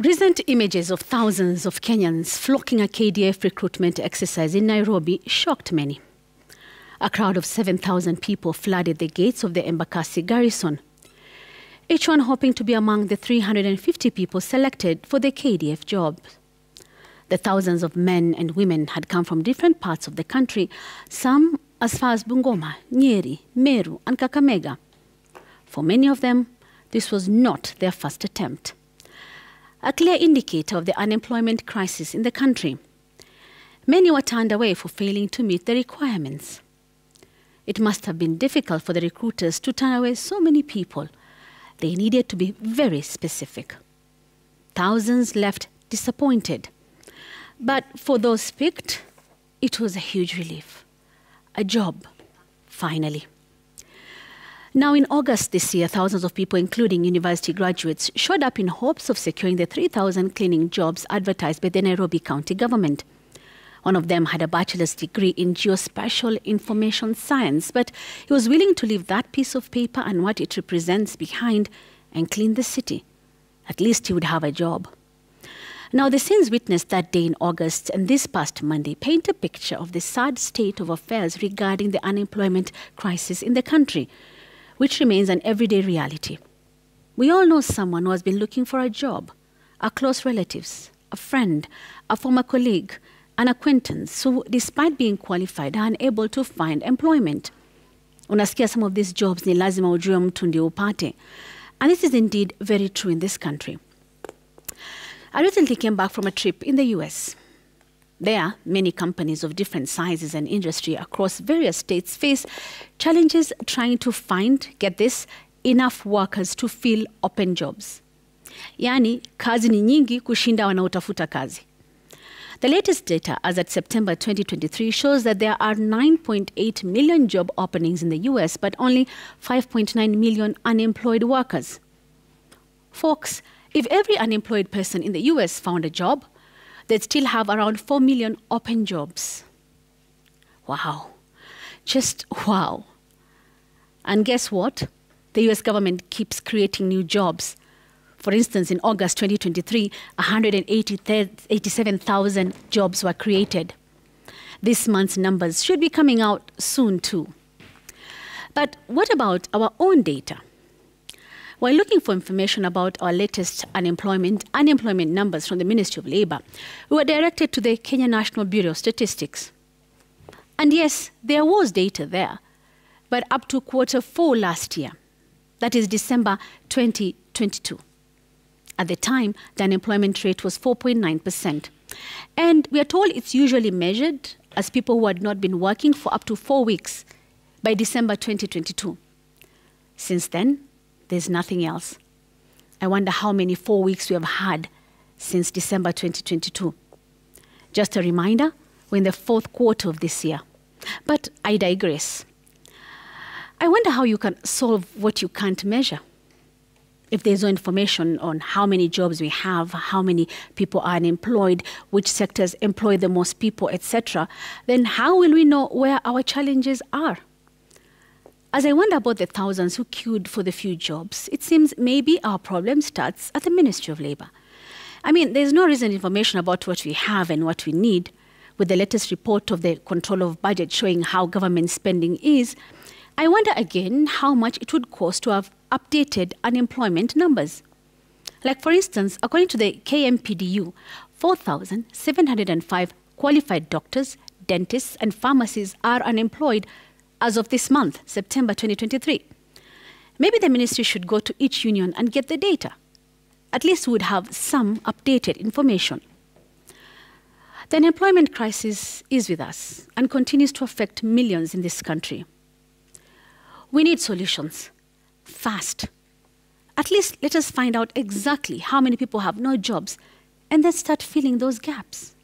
Recent images of thousands of Kenyans flocking a KDF recruitment exercise in Nairobi shocked many. A crowd of 7,000 people flooded the gates of the Embakasi garrison, each one hoping to be among the 350 people selected for the KDF job. The thousands of men and women had come from different parts of the country, some as far as Bungoma, Nyeri, Meru, and Kakamega. For many of them, this was not their first attempt. A clear indicator of the unemployment crisis in the country. Many were turned away for failing to meet the requirements. It must have been difficult for the recruiters to turn away so many people. They needed to be very specific. Thousands left disappointed. But for those picked, it was a huge relief. A job, finally. Now in August this year, thousands of people, including university graduates, showed up in hopes of securing the 3,000 cleaning jobs advertised by the Nairobi County government. One of them had a bachelor's degree in geospatial information science, but he was willing to leave that piece of paper and what it represents behind and clean the city. At least he would have a job. Now, the scenes witnessed that day in August and this past Monday paint a picture of the sad state of affairs regarding the unemployment crisis in the country, which remains an everyday reality. We all know someone who has been looking for a job, our close relatives, a friend, a former colleague, an acquaintance who, despite being qualified, are unable to find employment. Unasikia some of these jobs ni lazima ujue mtu ndio upate. And this is indeed very true in this country. I recently came back from a trip in the US. There, many companies of different sizes and industry across various states face challenges trying to find, get this, enough workers to fill open jobs. Yani, kazi ni nyingi kushinda wanaotafuta kazi. The latest data as at September 2023 shows that there are 9.8 million job openings in the US, but only 5.9 million unemployed workers. Folks, if every unemployed person in the US found a job, they'd still have around 4 million open jobs. Wow. Just wow. And guess what? The US government keeps creating new jobs. For instance, in August 2023, 187,000 jobs were created. This month's numbers should be coming out soon too. But what about our own data? While looking for information about our latest unemployment numbers from the Ministry of Labour, we were directed to the Kenya National Bureau of Statistics. And yes, there was data there, but up to Q4 last year, that is December 2022. At the time, the unemployment rate was 4.9%. And we are told it's usually measured as people who had not been working for up to 4 weeks by December 2022. Since then, there's nothing else. I wonder how many 4 weeks we have had since December 2022. Just a reminder, we're in the fourth quarter of this year. But I digress. I wonder how you can solve what you can't measure. If there's no information on how many jobs we have, how many people are unemployed, which sectors employ the most people, etc., then how will we know where our challenges are? As I wonder about the thousands who queued for the few jobs, it seems maybe our problem starts at the Ministry of Labour. I mean, there's no recent information about what we have and what we need. With the latest report of the Controller of Budget showing how government spending is, I wonder again how much it would cost to have updated unemployment numbers. Like for instance, according to the KMPDU, 4,705 qualified doctors, dentists and pharmacists are unemployed as of this month, September 2023. Maybe the ministry should go to each union and get the data. At least we would have some updated information. The unemployment crisis is with us and continues to affect millions in this country. We need solutions, fast. At least let us find out exactly how many people have no jobs and then start filling those gaps.